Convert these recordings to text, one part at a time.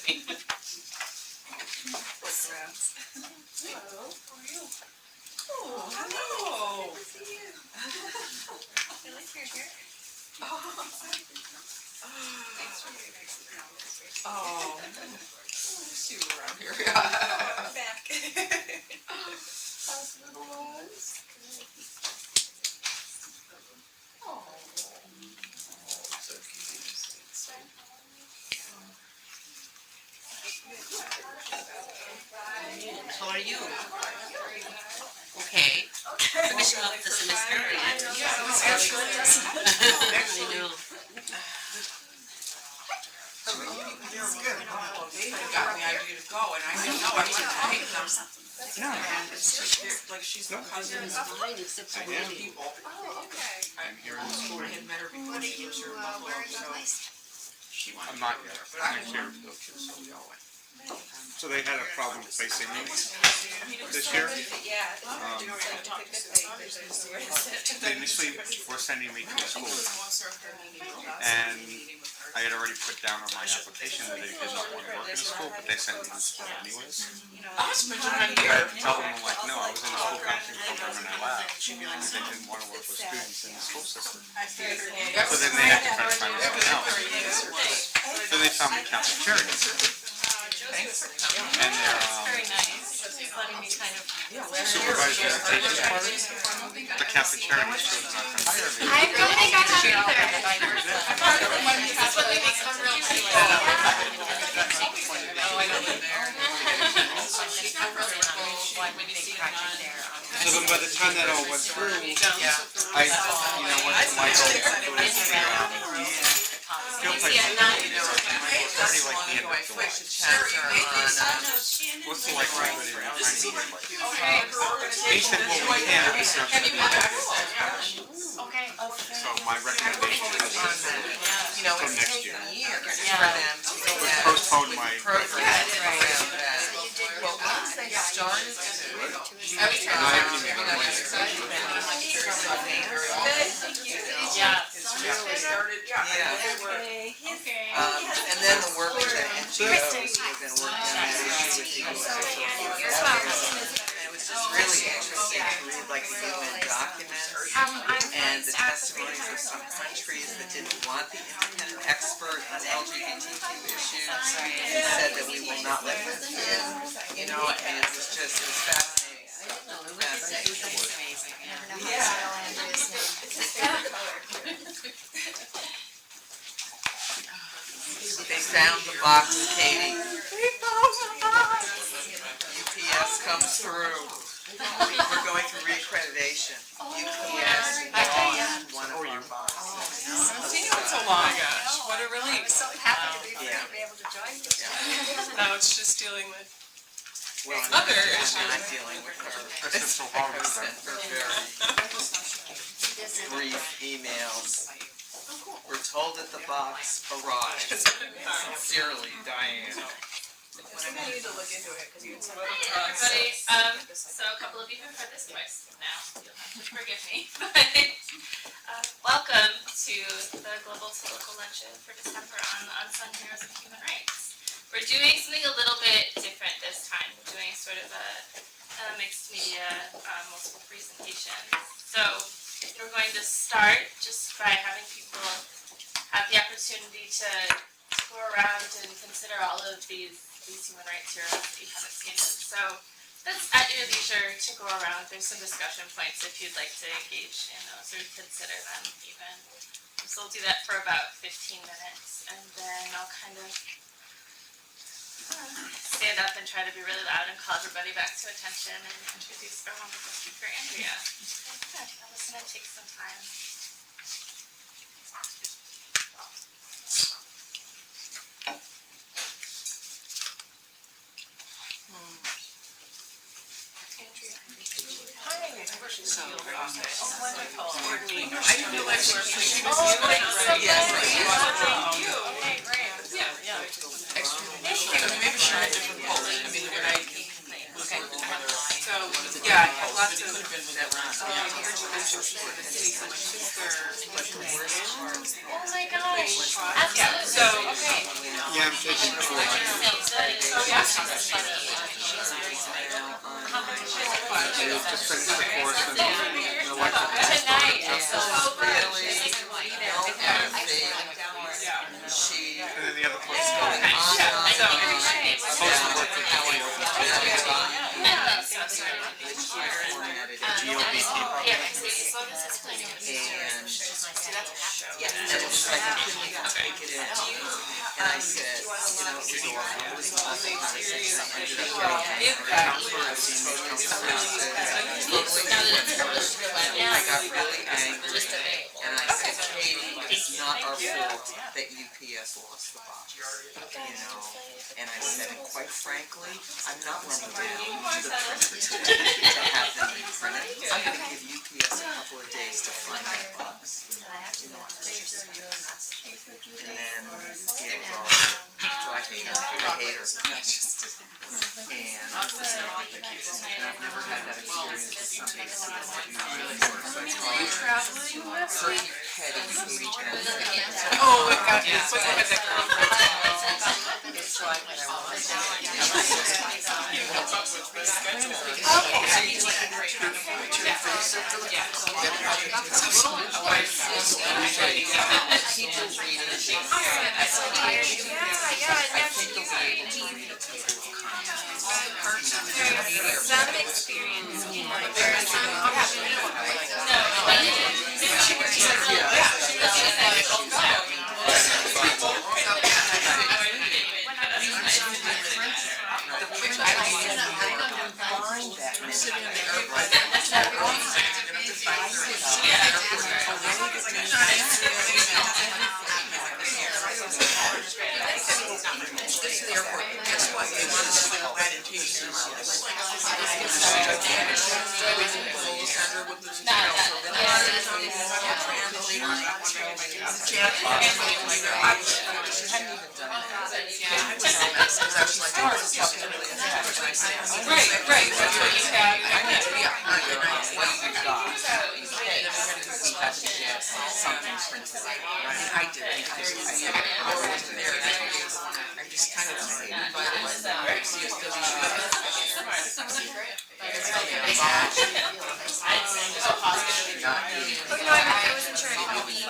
kidding. Hello. How are you? Oh, hello. Good to see you. I like your hair. Thanks for your nice comments. Oh, see you around here. I'm back. How's little ones? Oh, so cute. How are you? Okay. Finishing up the semester. Yeah, I know. They got the idea to go, and I didn't know I should take them. And it's just like she's my cousin. It's fine, except for I know waiting. people. Oh, okay. I'm here in the school. I had met her before. She lives here in Buffalo, so she wanted to not go yet. there. But I wanted to go too, so we all went. So they had a problem facing me this year. Yeah. They initially were sending me to school, and I had already put down on my application that they did not want to work in a school, but they sent me to school anyways. I was mentioning on here. Tell them, I'm like, no, I was in a school counseling program and I left, because they didn't want to work with students in the school system. So then they had to try to find something else. So they found me Catholic Charities. And their Very nice. It's letting me kind of. supervisor at teachers parties, the Catholic Charities chose not to hire me. I don't think I have either. That's what we become real people. No, I don't live there. I'm really not one big project there. So then by the time that all went through, Yeah. I, went to Michael, who is the, Bill plays, already like the end of July. What's the likelihood in finding a place? He said, well, we can't, it's not gonna be effective. Okay. So my recommendation is You know, from it's next taken year. years for them to go back. Postpone my Programs graduation. around that. But once they started to do it, every time I I haven't was even like, got excited, and I'm like, it's so advanced. Yeah. They started, Okay. and then the work with the NGOs, we've been working on that issue with the and it was just really interesting to read like the UN documents and the testimonies of some countries that didn't want the independent expert on LGBTQ issues and said that we will not let them in, you know, and it was fascinating. It's amazing, They found the box, Katie. UPS comes through. We're going through reaccreditation. UPS lost one of our boxes. I've seen you in so long. What a relief. I'm so happy to be Yeah. able to join you. Now it's just dealing with Well, other I'm issues. not dealing with her. I said, so how I is sent that? her very brief emails. We're told that the box arrived. Sincerely, Diane. I need to look into it because you can send Hey, it to us. everybody. So a couple of you have heard this voice now. You'll have to forgive me. But welcome to the Global to Local Luncheon for December on the Unsung Heroes of Human Rights. We're doing something a little bit different this time. We're doing sort of a mixed media, multiple presentations. So we're going to start just by having people have the opportunity to go around and consider all of these human rights heroes that you haven't seen. So that's at your leisure to go around. There's some discussion points if you'd like to engage in those or consider them even. So we'll do that for about 15 minutes and then I'll kind of stand up and try to be really loud and call everybody back to attention and introduce our wonderful speaker, Andrea. Good. That was going to take some time. So, Wonderful. I didn't realize she was Thank you. Okay, great. extra. I mean, maybe she had different polling. I mean, when I was looking at her So, yeah, I had lots of, the city, so my sister, Oh my gosh. yeah, so, Okay. Yeah, I'm taking two of mine. I just finished the course and my wife had Tonight. She and then the other place. And I said, it was an awesome conversation. I got really angry, and I said, Katie, it's not our fault that UPS lost the box, and I said, and quite frankly, I'm not running down to the printer today to have them reprint it. I'm gonna give UPS a couple of days to find that box. And then, so I hate her. And I've never had that experience with somebody pretty petty agent. oh, it got, it's what had that Some experience, Right, that's what you have. Something printed. I did. I'm just kind of excited by I wasn't sure if we had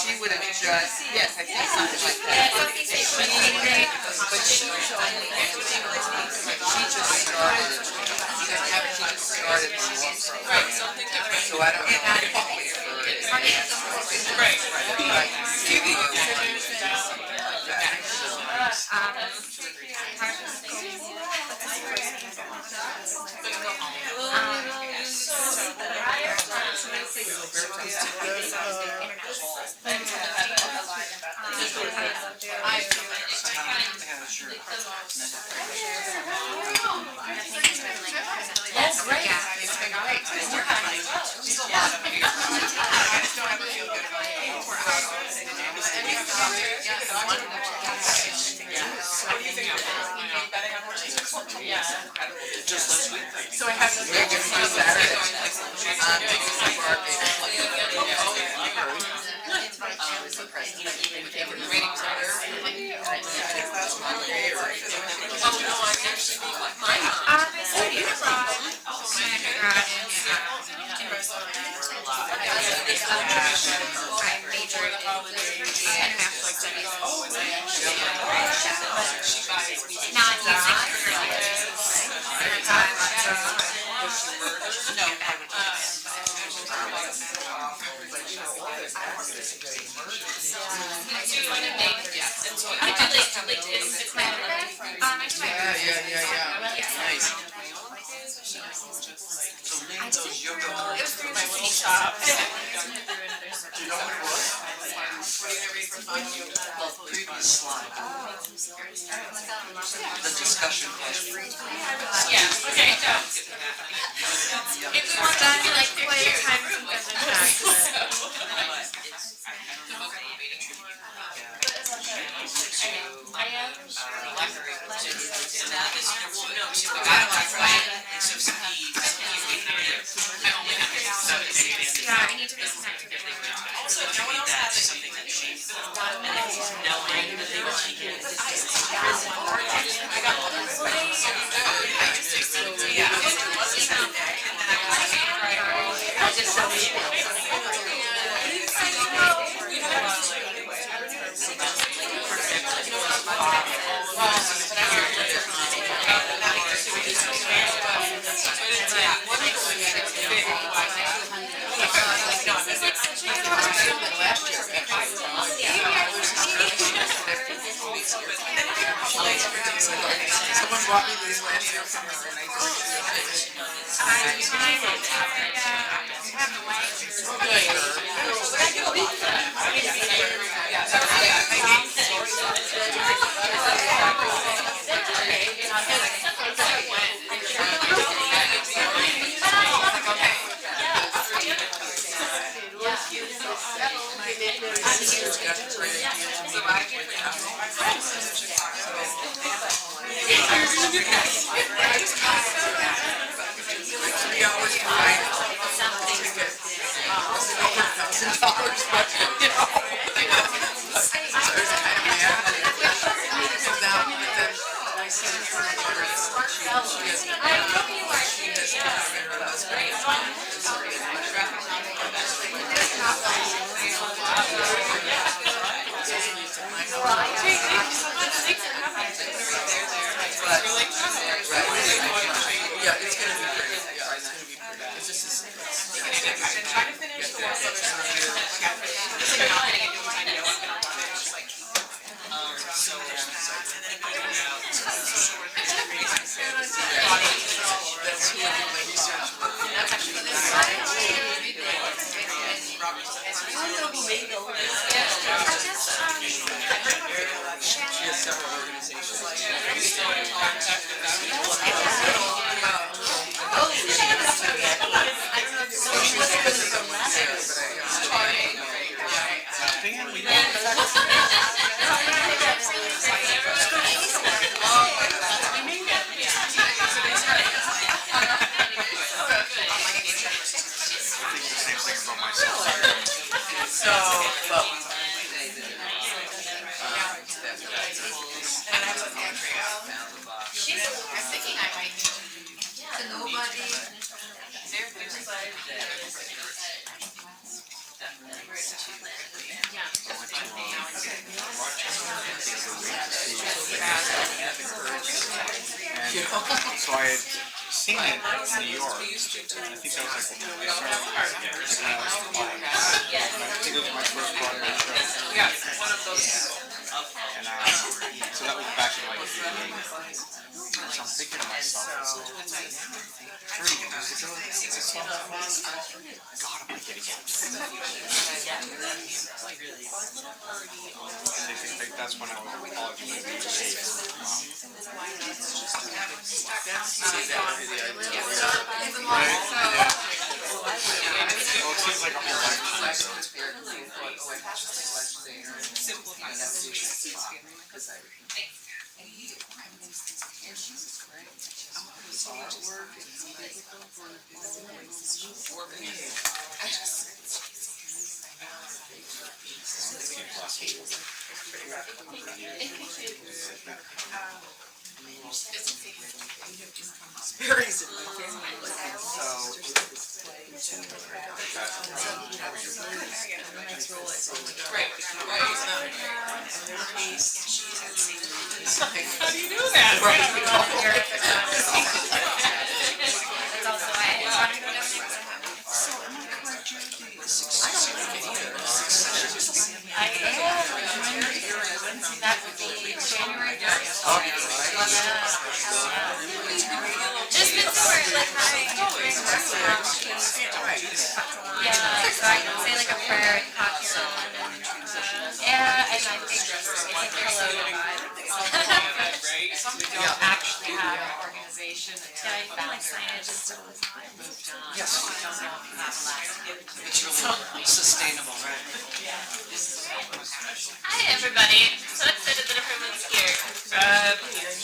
She would have just, yes, I think something like that. But she was only, she just started, Right, something different. so I don't know. Right. Just last week. So I have to make it for Saturday. Waiting for her. Oh, no, I actually make like my Previous slide. The discussion question. Yeah, okay, go. If we want to be like quite a time I am. Yeah, I need to reconnect with it. Also, no one else has something that changed. Knowing that they were taking it. Someone bought me these last year from her and So I had seen it in New York. I think that was like the when I think it was my first Broadway show. yeah, one of those. And so that was back in like '88. So I'm thinking to myself, 30 years ago, God, am I getting it? I think that's when I was in college in the States. Right? Yeah. Well, it seems like a whole lifetime ago. Berries in my family. Right. How do you do that? That's also why I wanted to know. I am. That would be January 1st. Just before, like, yeah, so I can say like a prayer and cocktail and I think hello vibe. We don't actually have an organization until Yeah, I feel like founder signage has is always on. moved on. Yes. We don't know if that lasts. It's really sustainable, right? Hi everybody, so excited that everyone's here.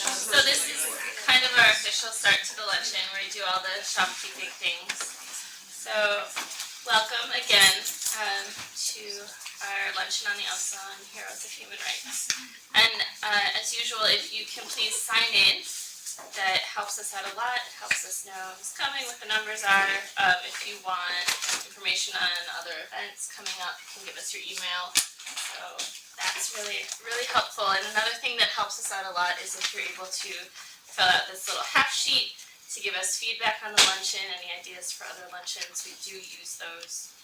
So this is kind of our official start to the luncheon where we do all the shopkeeping things. So welcome again to our luncheon on the Unsung Heroes of Human Rights. And as usual, if you can please sign in, that helps us out a lot. It helps us know who's coming, what the numbers are. If you want information on other events coming up, you can give us your email. So that's really, really helpful. And another thing that helps us out a lot is if you're able to fill out this little half sheet to give us feedback on the luncheon, any ideas for other luncheons. We do use those.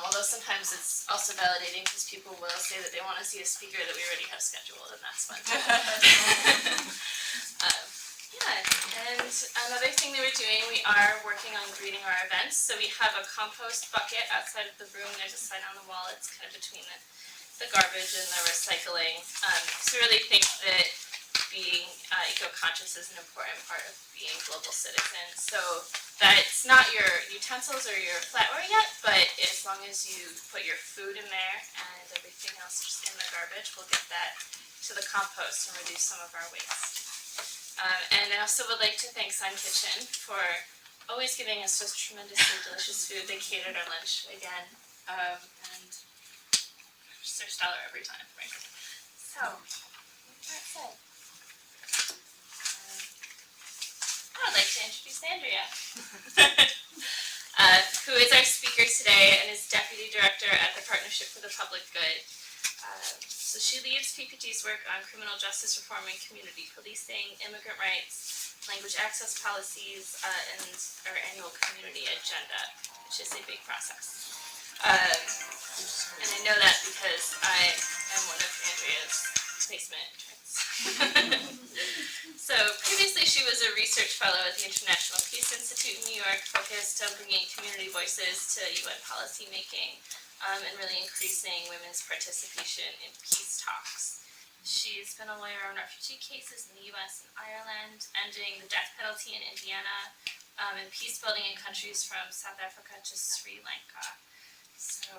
Although sometimes it's also validating because people will say that they want to see a speaker that we already have scheduled, and that's fun. Yeah, and another thing that we're doing, we are working on greening our events. So we have a compost bucket outside of the room. There's a sign on the wall. It's kind of between the garbage and the recycling. So we really think that being eco-conscious is an important part of being global citizens. So that's not your utensils or your flatware yet, but as long as you put your food in there and everything else just in the garbage, we'll get that to the compost and reduce some of our waste. And I also would like to thank Sun Kitchen for always giving us such tremendously delicious food. They catered our lunch again, and just their stellar every time, frankly. So, with that said, I would like to introduce Andrea, who is our speaker today and is Deputy Director at the Partnership for the Public Good. So she leads PPG's work on criminal justice reform and community policing, immigrant rights, language access policies, and our annual community agenda, which is a big process. And I know that because I am one of Andrea's placement interns. So previously she was a research fellow at the International Peace Institute in New York, focused on bringing community voices to UN policy making. And really increasing women's participation in peace talks. She's been a lawyer on refugee cases in the US and Ireland, ending the death penalty in Indiana, and peace building in countries from South Africa to Sri Lanka. So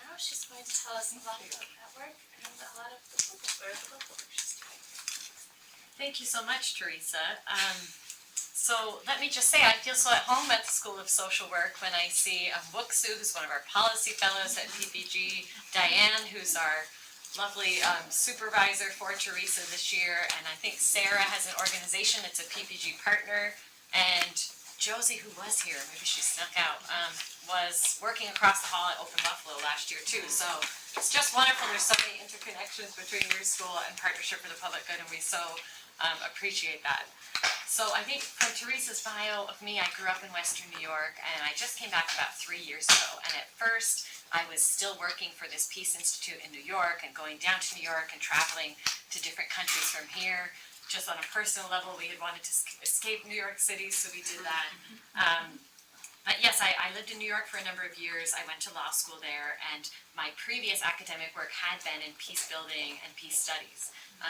now she's going to tell us a lot about that work and a lot of the local work she's doing. Thank you so much, Teresa. So let me just say, I feel so at home at the School of Social Work when I see Wuksu, who's one of our policy fellows at PPG, Diane, who's our lovely supervisor for Teresa this year, and I think Sarah has an organization that's a PPG partner, and Josie, who was here, maybe she snuck out, was working across the hall at Open Buffalo last year too. So it's just wonderful. There's so many interconnections between your school and Partnership for the Public Good, and we so appreciate that. So I think from Teresa's bio of me, I grew up in Western New York, and I just came back about 3 years ago. And at first, I was still working for this Peace Institute in New York and going down to New York and traveling to different countries from here. Just on a personal level, we had wanted to escape New York City, so we did that. But yes, I lived in New York for a number of years. I went to law school there, and my previous academic work had been in peace building and peace studies.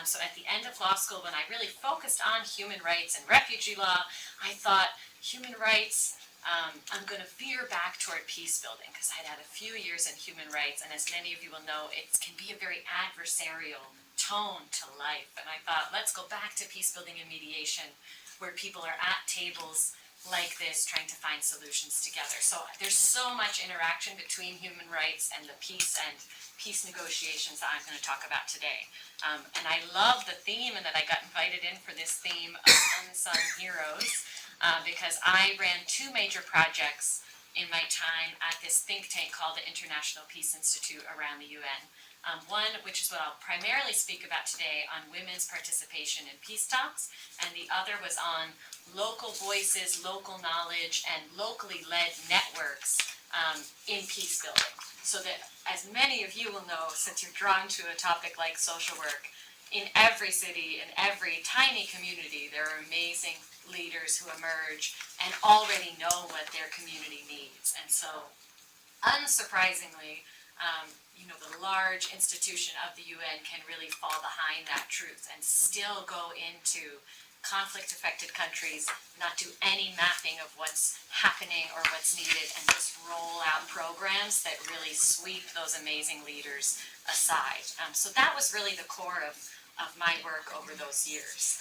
So at the end of law school, when I really focused on human rights and refugee law, I thought human rights, I'm going to veer back toward peace building because I'd had a few years in human rights, and as many of you will know, it can be a very adversarial tone to life. And I thought, let's go back to peace building and mediation, where people are at tables like this trying to find solutions together. So there's so much interaction between human rights and the peace negotiations that I'm going to talk about today. And I love the theme, and that I got invited in for this theme of unsung heroes, because I ran 2 major projects in my time at this think tank called the International Peace Institute around the UN. One, which is what I'll primarily speak about today, on women's participation in peace talks, and the other was on local voices, local knowledge, and locally led networks in peace building. So that, as many of you will know, since you're drawn to a topic like social work, in every city, in every tiny community, there are amazing leaders who emerge and already know what their community needs. And so, unsurprisingly, the large institution of the UN can really fall behind that truth and still go into conflict-affected countries, not do any mapping of what's happening or what's needed, and just roll out programs that really sweep those amazing leaders aside. So that was really the core of my work over those years.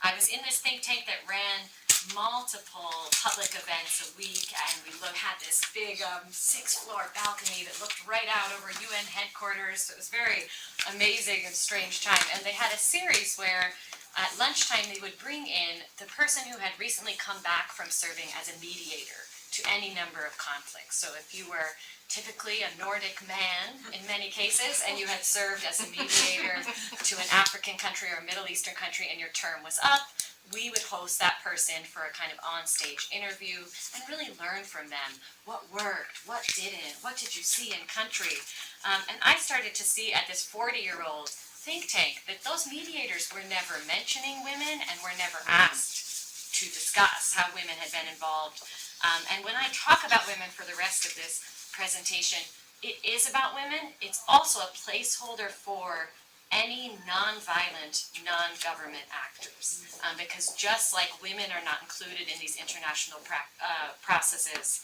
I was in this think tank that ran multiple public events a week, and we had this big 6th-floor balcony that looked right out over UN headquarters. So it was very amazing and strange time. And they had a series where at lunchtime they would bring in the person who had recently come back from serving as a mediator to any number of conflicts. So if you were typically a Nordic man in many cases, and you had served as a mediator to an African country or a Middle Eastern country and your term was up, we would host that person for a kind of on-stage interview and really learn from them what worked, what didn't, what did you see in country. And I started to see at this 40-year-old think tank that those mediators were never mentioning women and were never asked to discuss how women had been involved. And when I talk about women for the rest of this presentation, it is about women. It's also a placeholder for any non-violent, non-government actors. Because just like women are not included in these international processes,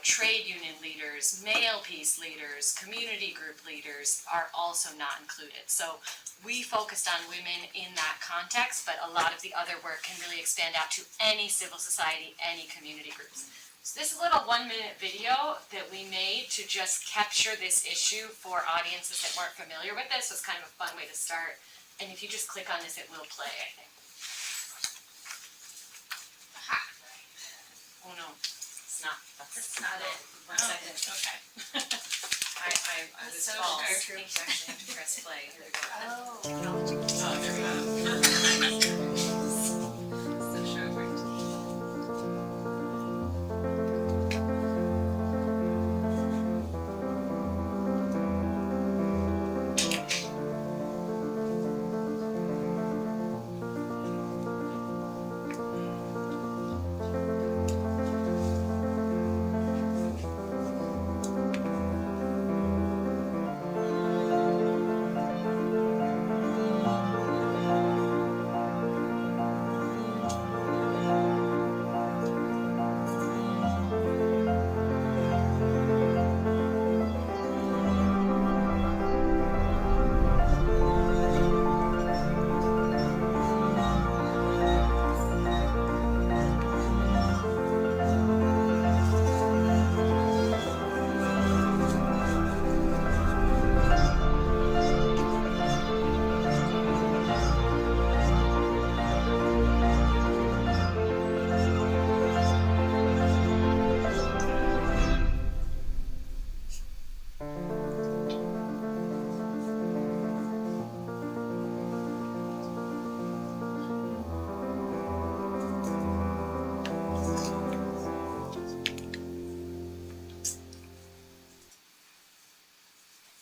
trade union leaders, male peace leaders, community group leaders are also not included. So we focused on women in that context, but a lot of the other work can really expand out to any civil society, any community groups. So this is a little 1-minute video that we made to just capture this issue for audiences that weren't familiar with this. So it's kind of a fun way to start. And if you just click on this, it will play, I think. Aha. Oh no, it's not. That's not it. 1 second. Okay. I was So false. sure. Thank you, actually have to press play. Here we go. Oh. Oh, there we go. So sure it worked.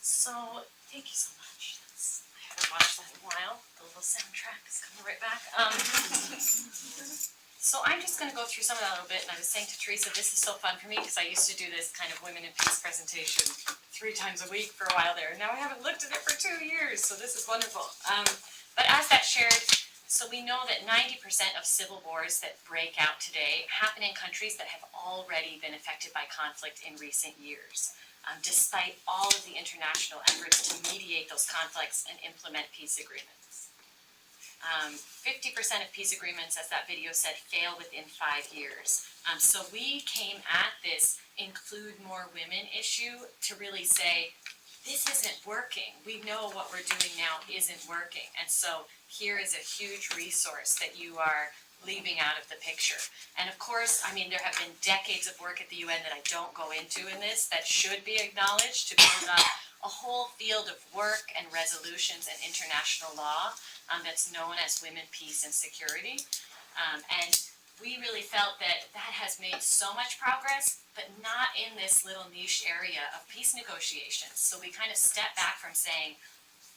So, thank you so much. I haven't watched that in a while. The little soundtrack is coming right back. So I'm just going to go through some of that a little bit, and I was saying to Teresa, this is so fun for me because I used to do this kind of Women in Peace presentation 3 times a week for a while there. Now I haven't looked at it for 2 years, so this is wonderful. But as that shared, so we know that 90% of civil wars that break out today happen in countries that have already been affected by conflict in recent years. despite all of the international efforts to mediate those conflicts and implement peace agreements. 50% of peace agreements, as that video said, fail within 5 years. So we came at this include more women issue to really say, this isn't working. We know what we're doing now isn't working. And so here is a huge resource that you are leaving out of the picture. And of course, I mean, there have been decades of work at the UN that I don't go into in this that should be acknowledged to build up a whole field of work and resolutions and international law that's known as women, peace, and security. And we really felt that that has made so much progress, but not in this little niche area of peace negotiations. So we kind of stepped back from saying,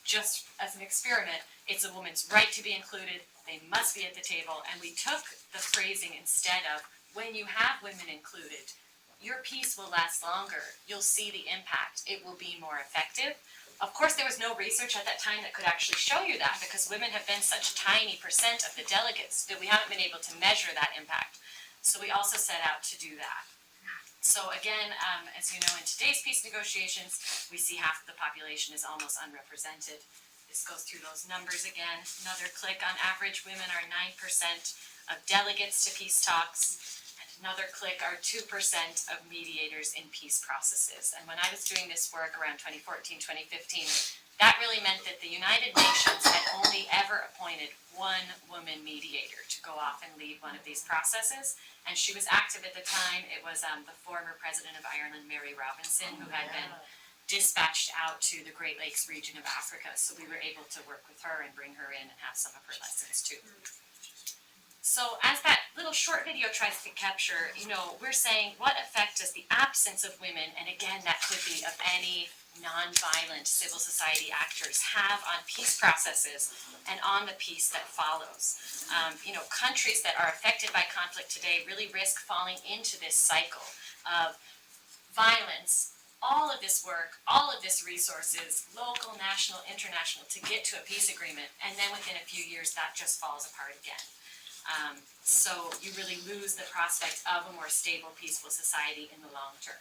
just as an experiment, it's a woman's right to be included, they must be at the table, and we took the phrasing instead of, when you have women included, your peace will last longer, you'll see the impact, it will be more effective. Of course, there was no research at that time that could actually show you that, because women have been such a tiny percent of the delegates that we haven't been able to measure that impact. So we also set out to do that. So again, as you know, in today's peace negotiations, we see half of the population is almost unrepresented. This goes through those numbers again. Another click, on average, women are 9% of delegates to peace talks. And another click are 2% of mediators in peace processes. And when I was doing this work around 2014, 2015, that really meant that the United Nations had only ever appointed one woman mediator to go off and lead one of these processes. And she was active at the time. It was the former president of Ireland, Mary Robinson, who had been dispatched out to the Great Lakes region of Africa. So we were able to work with her and bring her in and have some of her lessons too. So as that little short video tries to capture, you know, we're saying, what effect does the absence of women, and again, that could be of any non-violent civil society actors, have on peace processes and on the peace that follows? You know, countries that are affected by conflict today really risk falling into this cycle of violence, all of this work, all of this resources, local, national, international, to get to a peace agreement, and then within a few years that just falls apart again. So you really lose the prospect of a more stable, peaceful society in the long term.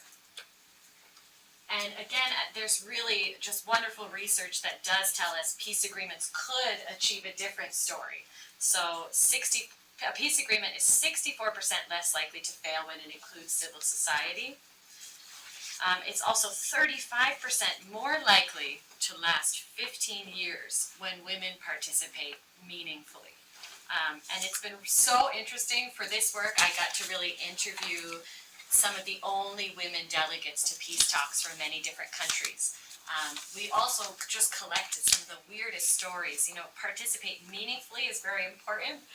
And again, there's really just wonderful research that does tell us peace agreements could achieve a different story. So a peace agreement is 64% less likely to fail when it includes civil society. It's also 35% more likely to last 15 years when women participate meaningfully. And it's been so interesting for this work. I got to really interview some of the only women delegates to peace talks from many different countries. We also just collected some of the weirdest stories. You know, participate meaningfully is very important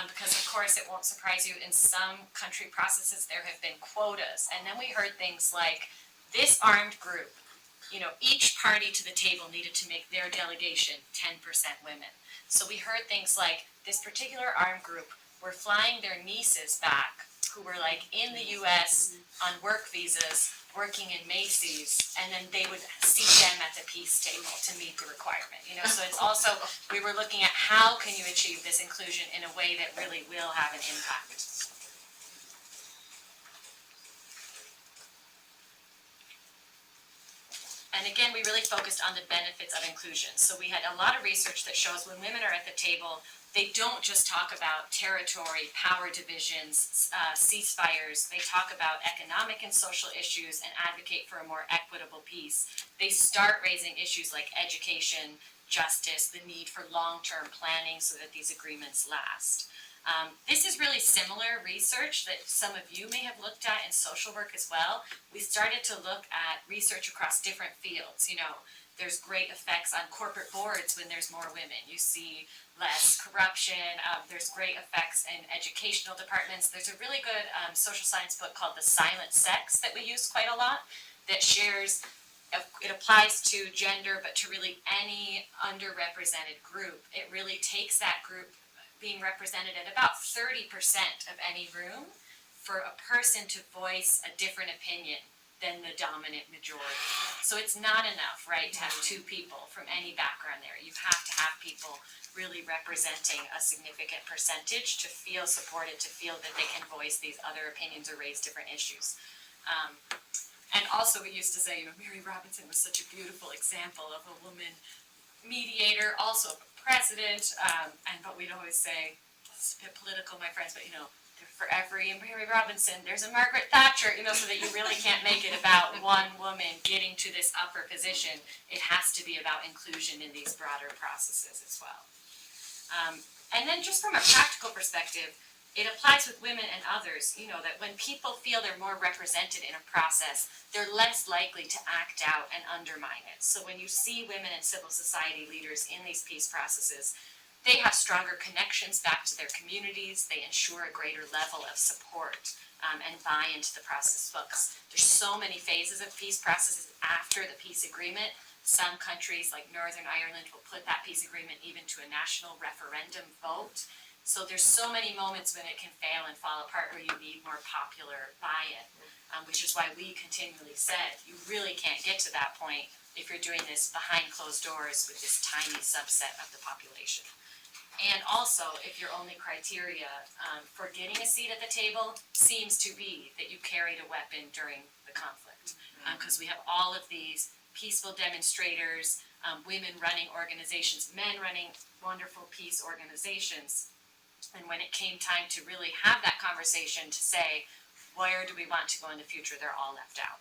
because, of course, it won't surprise you, in some country processes there have been quotas. And then we heard things like, this armed group, you know, each party to the table needed to make their delegation 10% women. So we heard things like, this particular armed group were flying their nieces back who were like in the US on work visas, working in Macy's, and then they would see them at the peace table to meet the requirement. You know, so it's also, we were looking at how can you achieve this inclusion in a way that really will have an impact. And again, we really focused on the benefits of inclusion. So we had a lot of research that shows when women are at the table, they don't just talk about territory, power divisions, ceasefires. They talk about economic and social issues and advocate for a more equitable peace. They start raising issues like education, justice, the need for long-term planning so that these agreements last. This is really similar research that some of you may have looked at in social work as well. We started to look at research across different fields. You know, there's great effects on corporate boards when there's more women. You see less corruption. There's great effects in educational departments. There's a really good social science book called The Silent Sex that we use quite a lot that shares, it applies to gender, but to really any underrepresented group. It really takes that group being represented at about 30% of any room for a person to voice a different opinion than the dominant majority. So it's not enough, right, to have two people from any background there. You have to have people really representing a significant percentage to feel supported, to feel that they can voice these other opinions or raise different issues. And also we used to say, Mary Robinson was such a beautiful example of a woman mediator, also a president, but we'd always say, it's a bit political, my friends, but for every Mary Robinson, there's a Margaret Thatcher, so that you really can't make it about one woman getting to this upper position. It has to be about inclusion in these broader processes as well. And then just from a practical perspective, it applies with women and others, that when people feel they're more represented in a process, they're less likely to act out and undermine it. So when you see women and civil society leaders in these peace processes, they have stronger connections back to their communities, they ensure a greater level of support and buy into the process. Because there's so many phases of peace processes after the peace agreement. Some countries like Northern Ireland will put that peace agreement even to a national referendum vote. So there's so many moments when it can fail and fall apart where you need more popular buy-in, which is why we continually said you really can't get to that point if you're doing this behind closed doors with this tiny subset of the population. And also, if your only criteria for getting a seat at the table seems to be that you carried a weapon during the conflict, because we have all of these peaceful demonstrators, women running organizations, men running wonderful peace organizations. And when it came time to really have that conversation to say, where do we want to go in the future, they're all left out.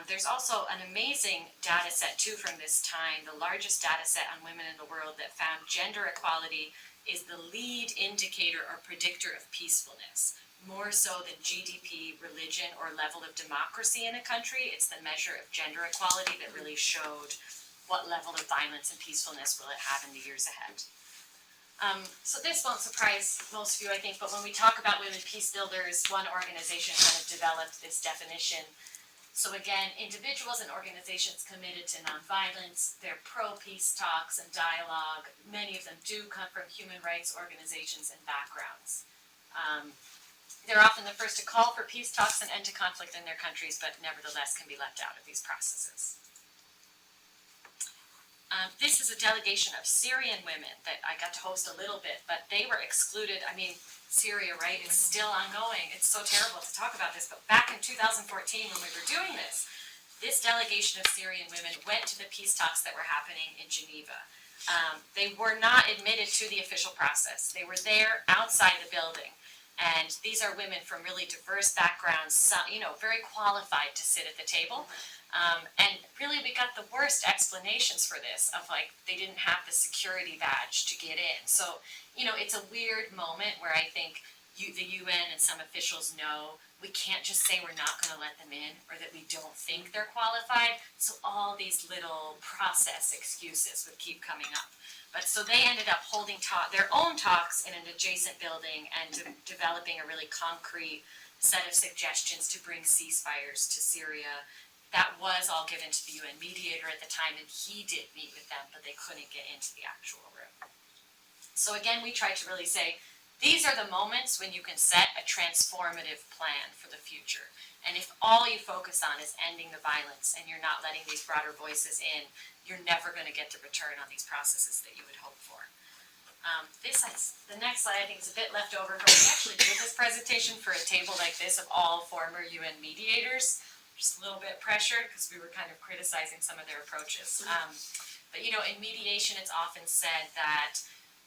There's also an amazing data set too from this time. The largest data set on women in the world that found gender equality is the lead indicator or predictor of peacefulness. More so than GDP, religion, or level of democracy in a country, it's the measure of gender equality that really showed what level of violence and peacefulness will it have in the years ahead. So this won't surprise most of you, I think, but when we talk about women peace builders, one organization kind of developed this definition. So again, individuals and organizations committed to nonviolence, they're pro-peace talks and dialogue. Many of them do come from human rights organizations and backgrounds. They're often the first to call for peace talks and end to conflict in their countries, but nevertheless can be left out of these processes. This is a delegation of Syrian women that I got to host a little bit, but they were excluded. I mean, Syria, right? It's still ongoing. It's so terrible to talk about this, but back in 2014 when we were doing this delegation of Syrian women went to the peace talks that were happening in Geneva. They were not admitted to the official process. They were there outside the building. And these are women from really diverse backgrounds, some, very qualified to sit at the table. And really we got the worst explanations for this of they didn't have the security badge to get in. So, it's a weird moment where I think the UN and some officials know we can't just say we're not going to let them in or that we don't think they're qualified. So all these little process excuses would keep coming up. But so they ended up holding their own talks in an adjacent building and developing a really concrete set of suggestions to bring ceasefires to Syria. That was all given to the UN mediator at the time, and he did meet with them, but they couldn't get into the actual room. So again, we tried to really say, these are the moments when you can set a transformative plan for the future. And if all you focus on is ending the violence and you're not letting these broader voices in, you're never going to get the return on these processes that you would hope for. The next slide I think is a bit left over from, we actually did this presentation for a table like this of all former UN mediators. Just a little bit pressured because we were kind of criticizing some of their approaches. But in mediation it's often said that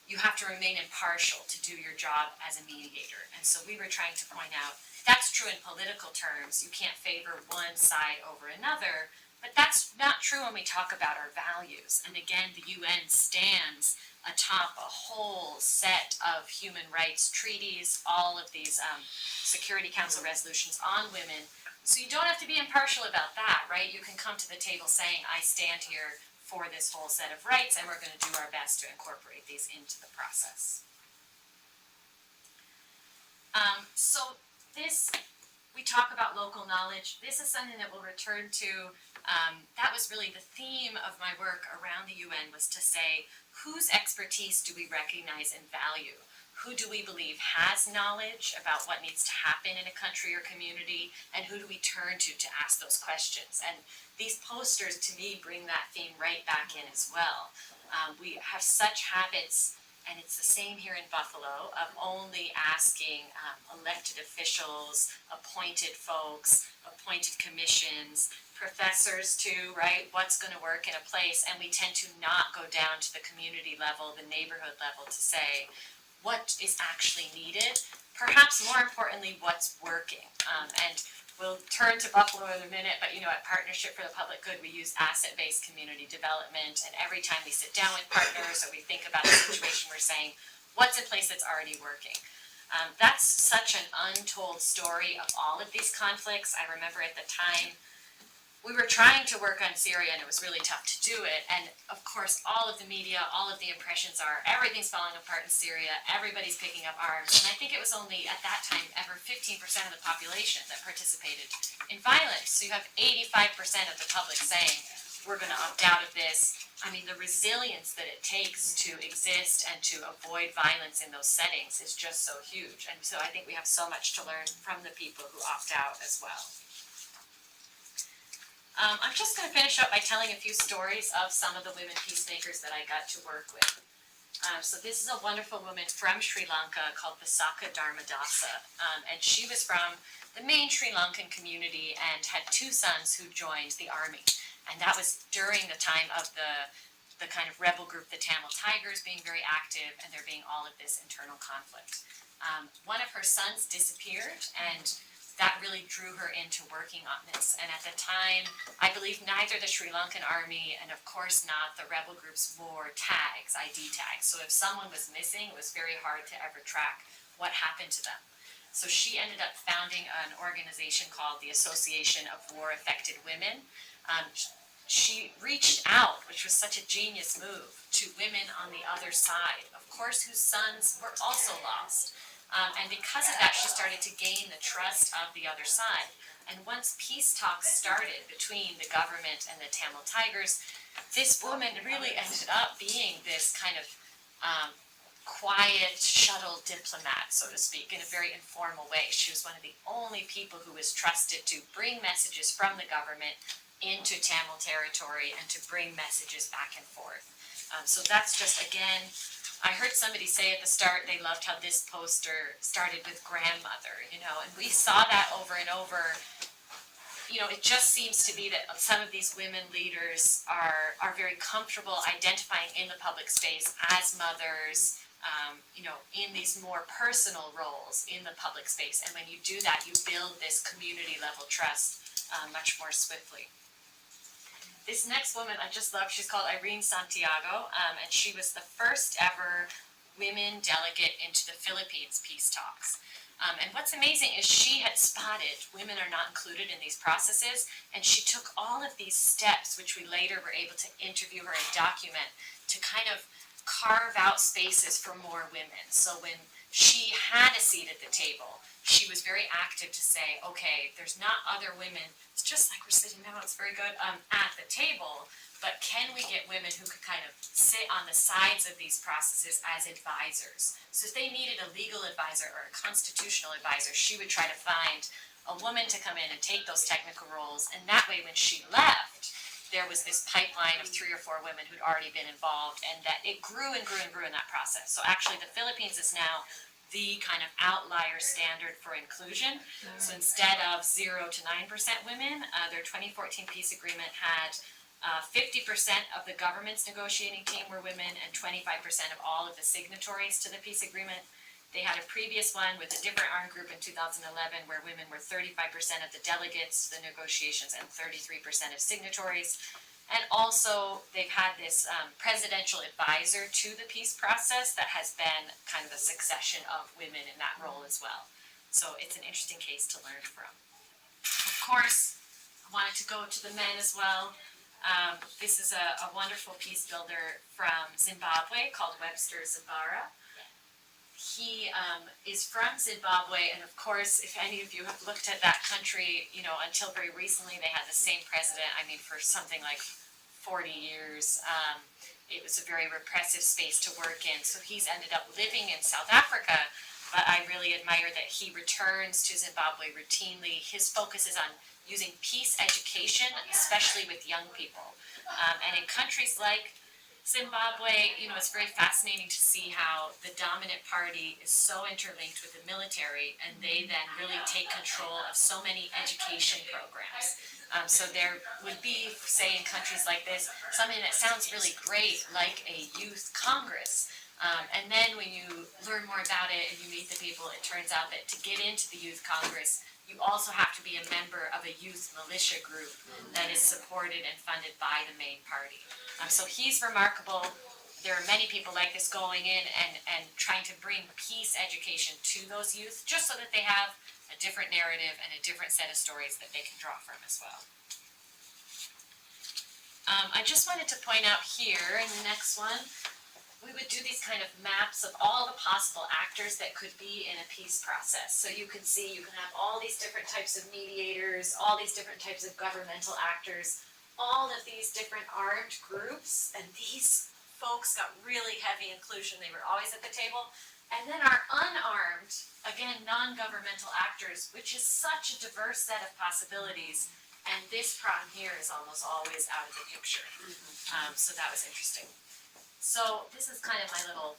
you have to remain impartial to do your job as a mediator. And so we were trying to point out that's true in political terms. You can't favor one side over another, but that's not true when we talk about our values. And again, the UN stands atop a whole set of human rights treaties, all of these Security Council resolutions on women. So you don't have to be impartial about that, right? You can come to the table saying, I stand here for this whole set of rights, and we're going to do our best to incorporate these into the process. So this, we talk about local knowledge. This is something that we'll return to. That was really the theme of my work around the UN, was to say, whose expertise do we recognize and value? Who do we believe has knowledge about what needs to happen in a country or community, and who do we turn to ask those questions? And these posters, to me, bring that theme right back in as well. We have such habits And it's the same here in Buffalo of only asking elected officials, appointed folks, appointed commissions, professors too, right? What's going to work in a place, and we tend to not go down to the community level, the neighborhood level to say what is actually needed. Perhaps more importantly, what's working. And we'll turn to Buffalo in a minute, but at Partnership for the Public Good, we use asset-based community development, and every time we sit down with partners or we think about a situation, we're saying, what's in place that's already working? That's such an untold story of all of these conflicts. I remember at the time, we were trying to work on Syria and it was really tough to do it, and of course all of the media, all of the impressions are everything's falling apart in Syria, everybody's picking up arms, and I think it was only at that time ever 15% of the population that participated in violence. So you have 85% of the public saying, we're going to opt out of this. I mean, the resilience that it takes to exist and to avoid violence in those settings is just so huge, and so I think we have so much to learn from the people who opt out as well. I'm just going to finish up by telling a few stories of some of the women peacemakers that I got to work with. So this is a wonderful woman from Sri Lanka called Visakha Dharmadasa, and she was from the main Sri Lankan community and had 2 sons who joined the army. And that was during the time of the kind of rebel group, the Tamil Tigers, being very active, and there being all of this internal conflict. One of her sons disappeared, and that really drew her into working on this. And at the time, I believe neither the Sri Lankan army and of course not the rebel groups wore tags, ID tags. So if someone was missing, it was very hard to ever track what happened to them. So she ended up founding an organization called the Association of War-Affected Women. She reached out, which was such a genius move, to women on the other side, of course, whose sons were also lost. And because of that, she started to gain the trust of the other side. And once peace talks started between the government and the Tamil Tigers, this woman really ended up being this kind of quiet shuttle diplomat, so to speak, in a very informal way. She was one of the only people who was trusted to bring messages from the government into Tamil territory and to bring messages back and forth. So that's just, again, I heard somebody say at the start they loved how this poster started with grandmother, and we saw that over and over. It just seems to be that some of these women leaders are very comfortable identifying in the public space as mothers, in these more personal roles in the public space. And when you do that, you build this community level trust much more swiftly. This next woman I just love, she's called Irene Santiago, and she was the first ever women delegate into the Philippines peace talks. And what's amazing is she had spotted women are not included in these processes, and she took all of these steps, which we later were able to interview her and document, to kind of carve out spaces for more women. So when she had a seat at the table, she was very active to say, okay, there's not other women, it's just like we're sitting now, it's very good, at the table, but can we get women who could kind of sit on the sides of these processes as advisors? So if they needed a legal advisor or a constitutional advisor, she would try to find a woman to come in and take those technical roles, and that way when she left, there was this pipeline of 3 or 4 women who'd already been involved, and that it grew and grew and grew in that process. So actually the Philippines is now the kind of outlier standard for inclusion. So instead of 0 to 9% women, their 2014 peace agreement had 50% of the government's negotiating team were women and 25% of all of the signatories to the peace agreement. They had a previous one with a different armed group in 2011 where women were 35% of the delegates to the negotiations and 33% of signatories. And also, they've had this presidential advisor to the peace process that has been kind of a succession of women in that role as well. So it's an interesting case to learn from. Of course, I wanted to go to the men as well. This is a wonderful peace builder from Zimbabwe called Webster Zabara. He is from Zimbabwe, and of course, if any of you have looked at that country, until very recently they had the same president, for something like 40 years. It was a very repressive space to work in, so he's ended up living in South Africa, but I really admire that he returns to Zimbabwe routinely. His focus is on using peace education, especially with young people. And in countries like Zimbabwe, it's very fascinating to see how the dominant party is so interlinked with the military, and they then really take control of so many education programs. So there would be, say, in countries like this, something that sounds really great, like a youth congress. And then when you learn more about it and you meet the people, it turns out that to get into the youth congress, you also have to be a member of a youth militia group that is supported and funded by the main party. So he's remarkable. There are many people like this going in and trying to bring peace education to those youth, just so that they have a different narrative and a different set of stories that they can draw from as well. I just wanted to point out here in the next one, we would do these kind of maps of all the possible actors that could be in a peace process. So you can see, you can have all these different types of mediators, all these different types of governmental actors, all of these different armed groups, and these folks got really heavy inclusion. They were always at the table. And then our unarmed, again, non-governmental actors, which is such a diverse set of possibilities. And this problem here is almost always out of the picture. So that was interesting. So this is kind of my little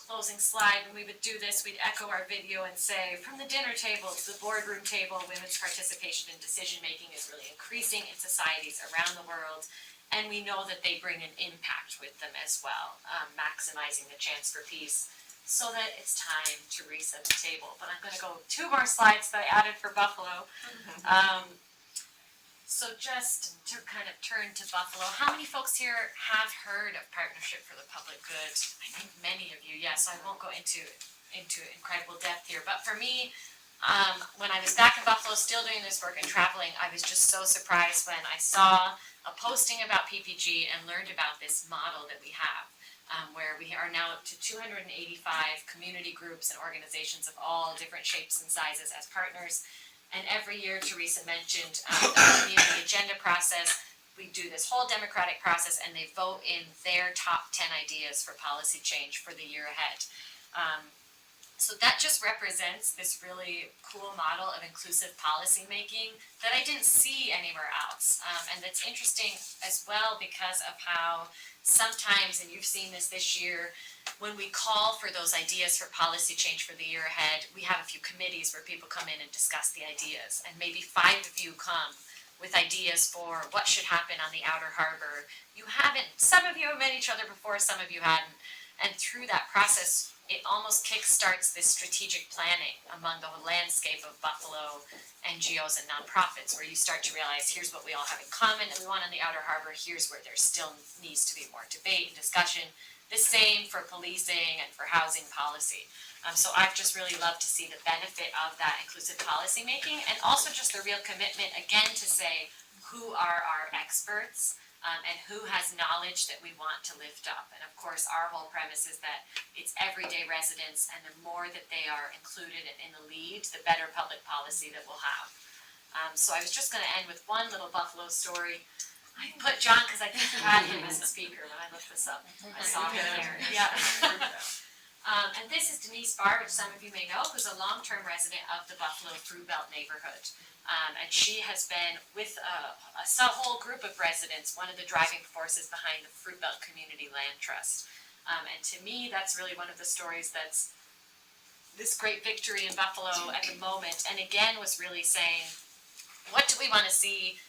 closing slide. When we would do this, we'd echo our video and say, from the dinner table to the boardroom table, women's participation in decision-making is really increasing in societies around the world. And we know that they bring an impact with them as well, maximizing the chance for peace. So that it's time to reset the table. But I'm going to go 2 more slides that I added for Buffalo. So just to kind of turn to Buffalo, how many folks here have heard of Partnership for the Public Good? I think many of you, yes, so I won't go into incredible depth here. But for me, when I was back in Buffalo still doing this work and traveling, I was just so surprised when I saw a posting about PPG and learned about this model that we have. Where we are now up to 285 community groups and organizations of all different shapes and sizes as partners. And every year, Teresa mentioned the community agenda process. We do this whole democratic process, and they vote in their top 10 ideas for policy change for the year ahead. So that just represents this really cool model of inclusive policy making that I didn't see anywhere else. And that's interesting as well because of how sometimes, and you've seen this year, when we call for those ideas for policy change for the year ahead, we have a few committees where people come in and discuss the ideas. And maybe 5 of you come with ideas for what should happen on the outer harbor. Some of you have met each other before, some of you hadn't. And through that process, it almost kickstarts this strategic planning among the landscape of Buffalo NGOs and nonprofits, where you start to realize here's what we all have in common that we want on the outer harbor, here's where there still needs to be more debate and discussion. The same for policing and for housing policy. So I've just really loved to see the benefit of that inclusive policy making, and also just the real commitment again to say who are our experts and who has knowledge that we want to lift up. And of course our whole premise is that it's everyday residents, and the more that they are included and in the lead, the better public policy that we'll have. So I was just going to end with one little Buffalo story. I put John because I think you had him as a speaker when I looked this up. I saw him there. Yeah. And this is Denise Barr, which some of you may know, who's a long-term resident of the Buffalo Fruit Belt neighborhood. And she has been with a whole group of residents, one of the driving forces behind the Fruit Belt Community Land Trust. And to me, that's really one of the stories that's this great victory in Buffalo at the moment. And again, was really saying, what do we want to see?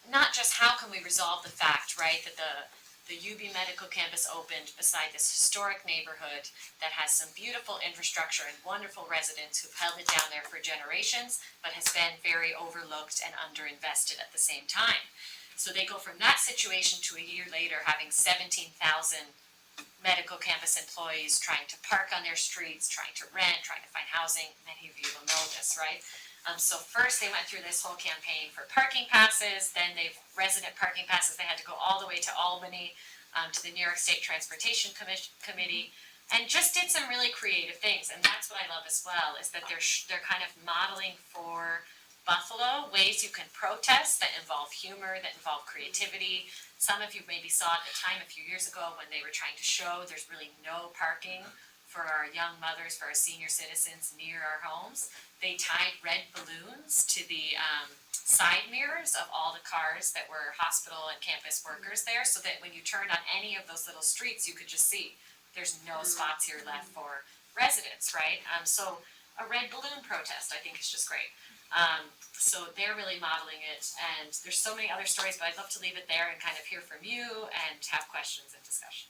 Not just how can we resolve the fact, right, that the UB Medical Campus opened beside this historic neighborhood that has some beautiful infrastructure and wonderful residents who've held it down there for generations, but has been very overlooked and underinvested at the same time. So they go from that situation to a year later having 17,000 medical campus employees trying to park on their streets, trying to rent, trying to find housing. Many of you will know this, right? So first they went through this whole campaign for parking passes, then resident parking passes, they had to go all the way to Albany, to the New York State Transportation Committee, and just did some really creative things. And that's what I love as well, is that they're kind of modeling for Buffalo ways you can protest that involve humor, that involve creativity. Some of you maybe saw at the time a few years ago when they were trying to show there's really no parking for our young mothers, for our senior citizens near our homes, they tied red balloons to the side mirrors of all the cars that were hospital and campus workers there, so that when you turned on any of those little streets, you could just see there's no spots here left for residents, right? So a red balloon protest, I think, is just great. So they're really modeling it, and there's so many other stories, but I'd love to leave it there and kind of hear from you and have questions and discussion.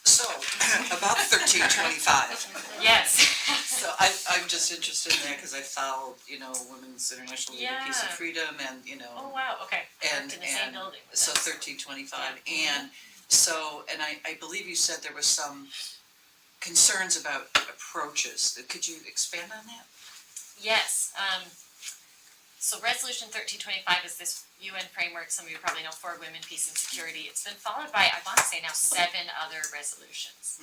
So, about 1325. Yes. So I'm just interested in that because I followed, Women's International League of Peace and Yeah. Freedom and, Oh, wow, okay. and, Worked in the same and building. so 1325. And so, and I believe you said there was some concerns about approaches. Could you expand on that? Yes, so resolution 1325 is this UN framework, some of you probably know, for women, peace and security. It's been followed by, I want to say now, 7 other resolutions.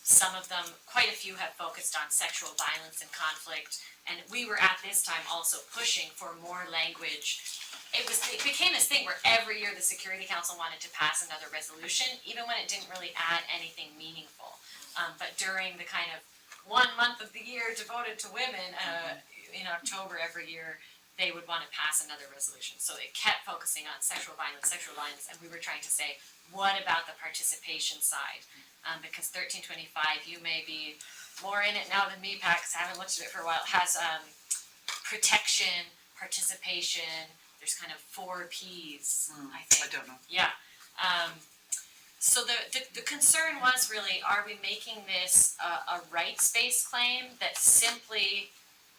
Some of them, quite a few have focused on sexual violence and conflict, and we were at this time also pushing for more language. It became this thing where every year the Security Council wanted to pass another resolution, even when it didn't really add anything meaningful. But during the kind of 1 month of the year devoted to women, in October every year, they would want to pass another resolution. So it kept focusing on sexual violence, and we were trying to say, what about the participation side? Because 1325, you may be more in it now than me, Pat, because I haven't looked at it for a while, has protection, participation, there's kind of 4 Ps, I think. I don't know. Yeah. So the concern was really, are we making this a rights-based claim that simply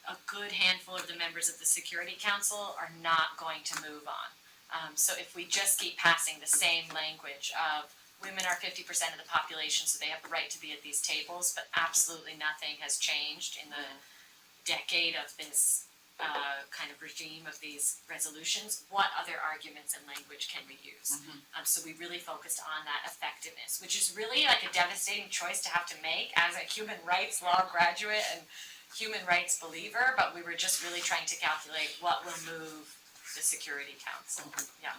a good handful of the members of the Security Council are not going to move on? So if we just keep passing the same language of women are 50% of the population, so they have the right to be at these tables, but absolutely nothing has changed in the decade of this kind of regime of these resolutions, what other arguments and language can we use? So we really focused on that effectiveness, which is really like a devastating choice to have to make as a human rights law graduate and human rights believer, but we were just really trying to calculate what will move the Security Council. Yeah.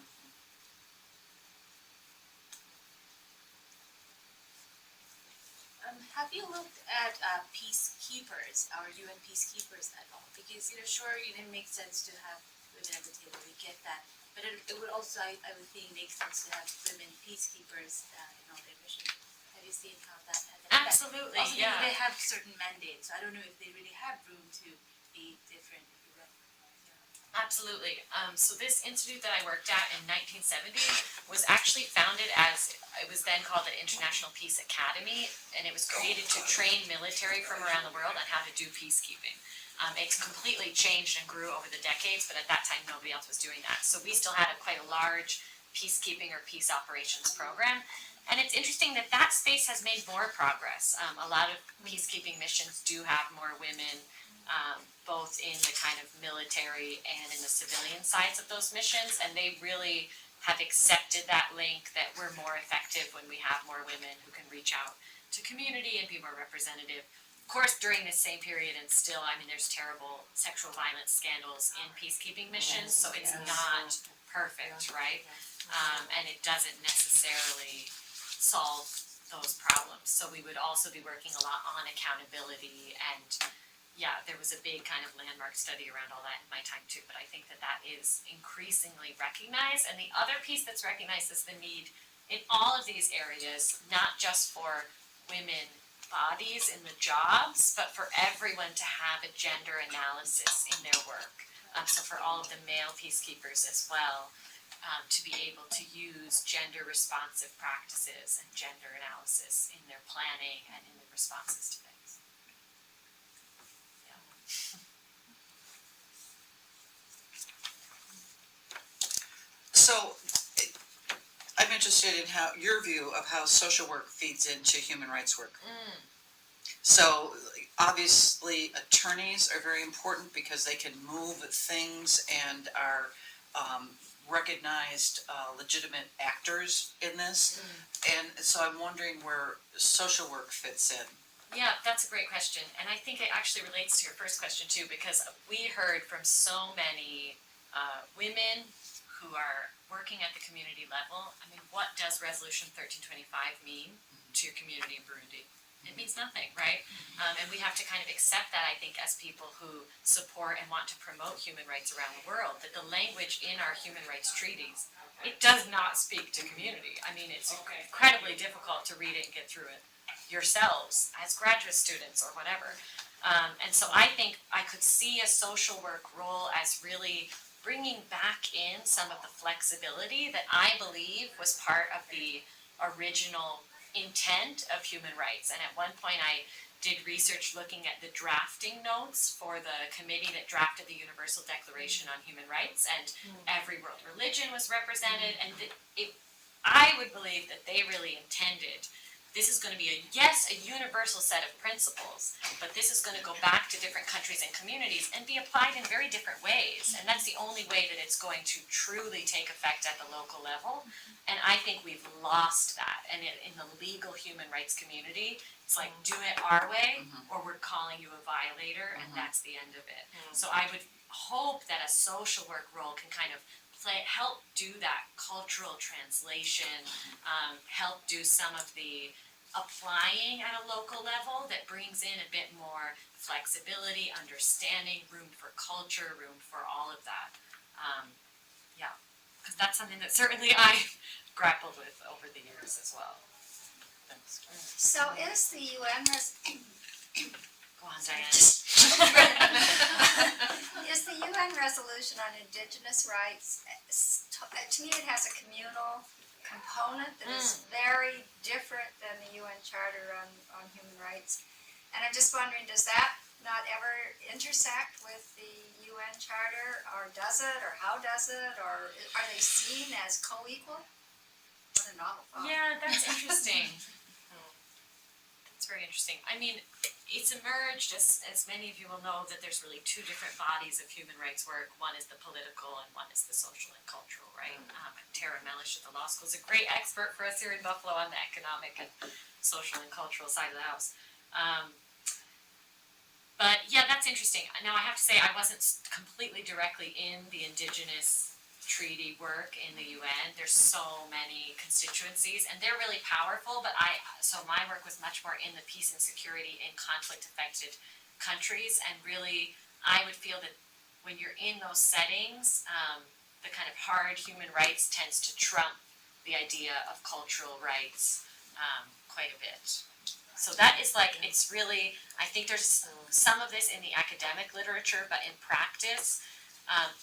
Have you looked at peacekeepers, our UN peacekeepers at all? Because, sure, it makes sense to have women at the table, we get that. But it would also, I would think, make sense to have women peacekeepers in all their missions. Have you seen how that has affected? Absolutely, Also, yeah. they have certain mandates, so I don't know if they really have room to be different, if you will. Absolutely. So this institute that I worked at in 1970 was actually founded as, it was then called the International Peace Academy, and it was created to train military from around the world on how to do peacekeeping. It's completely changed and grew over the decades, but at that time nobody else was doing that. So we still had quite a large peacekeeping or peace operations program. And it's interesting that that space has made more progress. A lot of peacekeeping missions do have more women, both in the kind of military and in the civilian sides of those missions, and they really have accepted that link that we're more effective when we have more women who can reach out to community and be more representative. Of course, during this same period, and still, there's terrible sexual violence scandals in peacekeeping missions, so it's not perfect, right? And it doesn't necessarily solve those problems. So we would also be working a lot on accountability, and yeah, there was a big kind of landmark study around all that in my time too, but I think that that is increasingly recognized. And the other piece that's recognized is the need in all of these areas, not just for women bodies in the jobs, but for everyone to have a gender analysis in their work. So for all of the male peacekeepers as well, to be able to use gender responsive practices and gender analysis in their planning and in their responses to things. Yeah. So, I'm interested in how, your view of how social work feeds into human rights work. So, obviously, attorneys are very important because they can move things and are recognized legitimate actors in this. And so I'm wondering where social work fits in. Yeah, that's a great question, and I think it actually relates to your first question too, because we heard from so many women who are working at the community level. I mean, what does Resolution 1325 mean to your community in Burundi? It means nothing, right? And we have to kind of accept that, I think, as people who support and want to promote human rights around the world, that the language in our human rights treaties, it does not speak to community. I mean, it's incredibly difficult to read it and get through it yourselves as graduate students or whatever. And so I think I could see a social work role as really bringing back in some of the flexibility that I believe was part of the original intent of human rights. And at one point I did research looking at the drafting notes for the committee that drafted the Universal Declaration on Human Rights, and every world religion was represented, and I would believe that they really intended this is going to be a universal set of principles, but this is going to go back to different countries and communities and be applied in very different ways. And that's the only way that it's going to truly take effect at the local level. And I think we've lost that. And in the legal human rights community, it's like, do it our way, or we're calling you a violator, and that's the end of it. So I would hope that a social work role can kind of help do that cultural translation, help do some of the applying at a local level that brings in a bit more flexibility, understanding, room for culture, room for all of that. Yeah, because that's something that certainly I grappled with over the years as well. So is the UN Go on, Diane. is the UN resolution on indigenous rights, to me it has a communal component that is very different than the UN Charter on Human Rights. And I'm just wondering, does that not ever intersect with the UN Charter, or does it, or how does it, or are they seen as co-equal? What a novel thought. Yeah, that's interesting. That's very interesting. I mean, it's emerged, as many of you will know, that there's really two different bodies of human rights work. One is the political and one is the social and cultural, right? Tara Mellish at the law school is a great expert for us here in Buffalo on the economic and social and cultural side of the house. But yeah, that's interesting. Now I have to say I wasn't completely directly in the indigenous treaty work in the UN. There's so many constituencies and they're really powerful, but so my work was much more in the peace and security in conflict affected countries, and really I would feel that when you're in those settings, the kind of hard human rights tends to trump the idea of cultural rights quite a bit. So that is like, it's really, I think there's some of this in the academic literature, but in practice,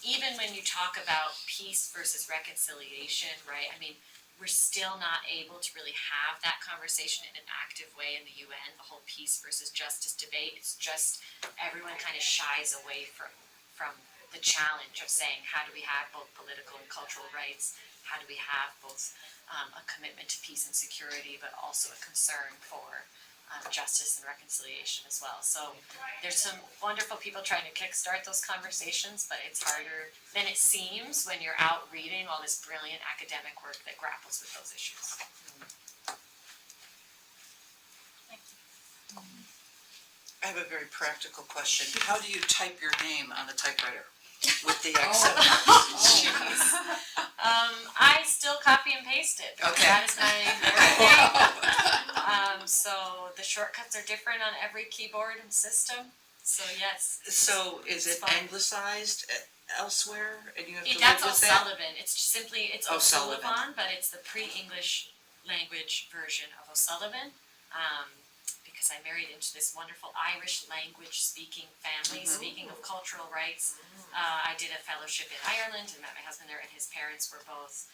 even when you talk about peace versus reconciliation, right? I mean, we're still not able to really have that conversation in an active way in the UN, the whole peace versus justice debate. It's just everyone kind of shies away from the challenge of saying, how do we have both political and cultural rights? How do we have both a commitment to peace and security, but also a concern for justice and reconciliation as well. So there's some wonderful people trying to kickstart those conversations, but it's harder than it seems when you're out reading all this brilliant academic work that grapples with those issues. I have a very practical question. How do you type your name on the typewriter with the accent? I still copy and paste it. Okay. That is my thing. So the shortcuts are different on every keyboard and system. So yes. So is it fine. anglicized elsewhere, and you have to That's live with that? O'Sullivan. It's simply, it's O'Sullivan. O'Sullivan, but it's the pre-English language version of O'Sullivan. Because I married into this wonderful Irish language speaking family. Speaking of cultural rights, I did a fellowship in Ireland and met my husband there, and his parents were both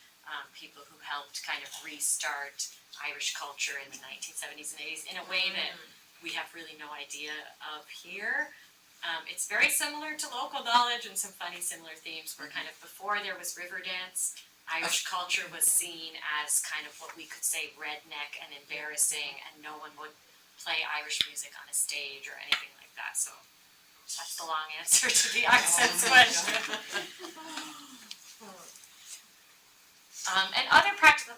people who helped kind of restart Irish culture in the 1970s and 80s in a way that we have really no idea of here. It's very similar to local knowledge and some funny similar themes where kind of before there was river dance, Irish culture was seen as kind of what we could say redneck and embarrassing, and no one would play Irish music on a stage or anything like that. So that's the long answer to the accents question.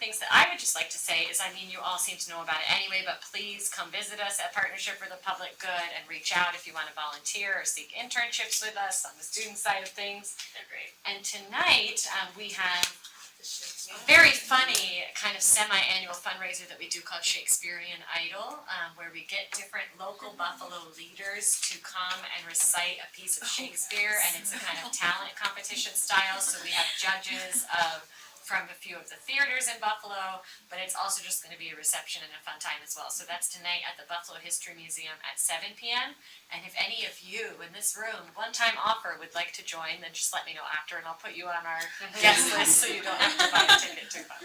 things that I would just like to say is, I mean, you all seem to know about it anyway, but please come visit us at Partnership for the Public Good and reach out if you want to volunteer or seek internships with us on the student side of things. They're great. And tonight, we have a very funny kind of semi-annual fundraiser that we do called Shakespearean Idol, where we get different local Buffalo leaders to come and recite a piece of Shakespeare, and it's a kind of talent competition style, so we have judges from a few of the theaters in Buffalo, but it's also just going to be a reception and a fun time as well. So that's tonight at the Buffalo History Museum at 7 p.m. And if any of you in this room, one-time offer, would like to join, then just let me know after, and I'll put you on our guest list so you don't have to buy a ticket to come.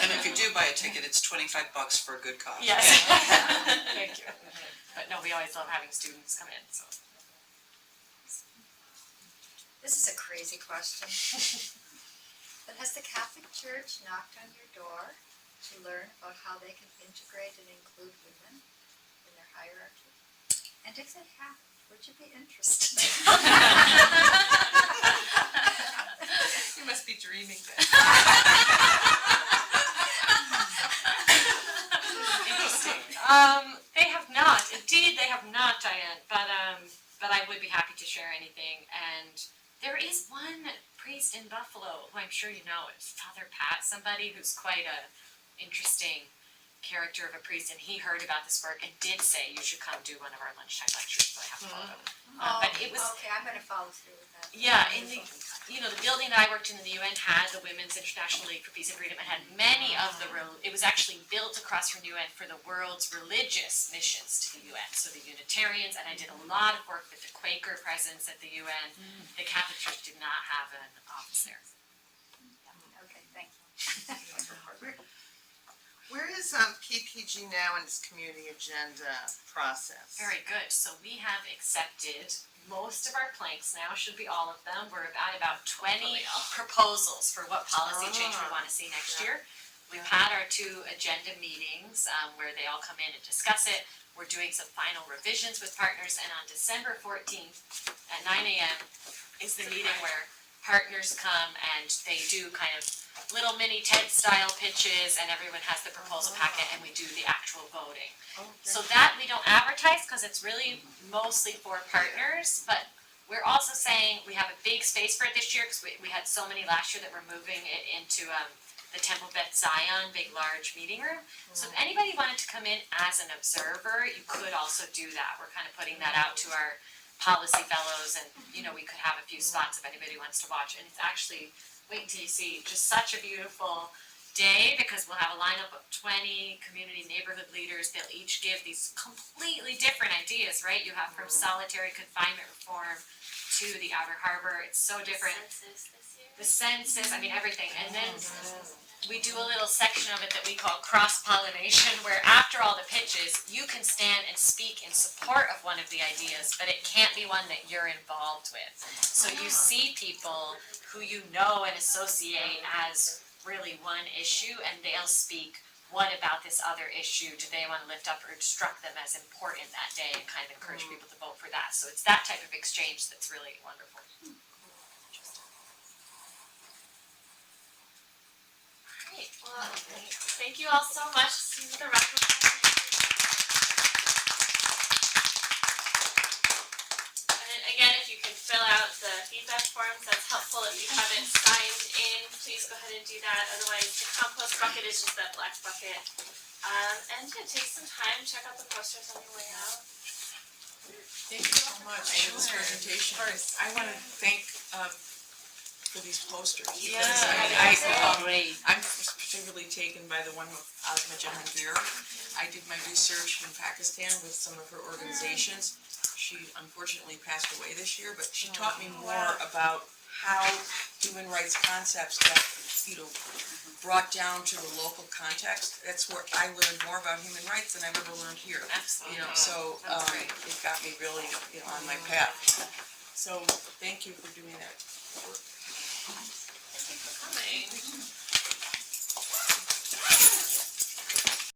And if you do buy a ticket, it's $25 for a good cause. Yes. Thank you. But no, we always love having students come in, so. This is a crazy question. But has the Catholic Church knocked on your door to learn about how they can integrate and include women in their hierarchy? And if they have, would you be interested? You must be dreaming then. Interesting. They have not. Indeed, they have not, Diane. But I would be happy to share anything. And there is one priest in Buffalo who I'm sure you know. It's Father Pat, somebody who's quite a interesting character of a priest, and he heard about this work and did say you should come do one of our lunchtime lectures. So I have to follow up. But it was Okay, I'm gonna follow through with that. yeah, in the the building that I worked in the UN had the Women's International League for Peace and Freedom and had many of the it was actually built across from UN for the world's religious missions to the UN. So the Unitarians, and I did a lot of work with the Quaker presence at the UN. The Catholic Church did not have an office there. Okay, thank you. Where is PPG now in its community agenda process? Very good. So we have accepted most of our planks now, should be all of them. We're at about 20 proposals for what policy change we want to see next year. We've had our 2 agenda meetings where they all come in and discuss it. We're doing some final revisions with partners, and on December 14th at 9 a.m. is the meeting where partners come and they do kind of little mini TED style pitches, and everyone has the proposal packet, and we do the actual voting. So that we don't advertise because it's really mostly for partners, but we're also saying we have a big space for it this year because we had so many last year that we're moving it into the Temple Beth Zion big large meeting room. So if anybody wanted to come in as an observer, you could also do that. We're kind of putting that out to our policy fellows, and we could have a few spots if anybody wants to watch. And it's actually, wait until you see, just such a beautiful day because we'll have a lineup of 20 community neighborhood leaders. They'll each give these completely different ideas, right? You have from solitary confinement reform to the outer harbor. It's so different. Census this year. The census, I mean everything. And then we do a little section of it that we call cross-pollination, where after all the pitches, you can stand and speak in support of one of the ideas, but it can't be one that you're involved with. So you see people who you know and associate as really one issue, and they'll speak, what about this other issue do they want to lift up or struck them as important that day, and kind of encourage people to vote for that. So it's that type of exchange that's really wonderful. Great, well, thank you all so much. See you with a round of applause. And again, if you can fill out the feedback forms, that's helpful. If you haven't signed in, please go ahead and do that. Otherwise, the compost bucket is just that black bucket. And yeah, take some time, check out the posters on your way out. Thank you so much for this presentation. I want to thank for these posters. Because I'm particularly taken by the one with Asma Jahangir. I did my research in Pakistan with some of her organizations. She unfortunately passed away this year, but she taught me more about how human rights concepts get, brought down to the local context. That's where I learned more about human rights than I've ever learned here. Absolutely. So it got me really, on my path. So thank you for doing that work. Thank you for coming.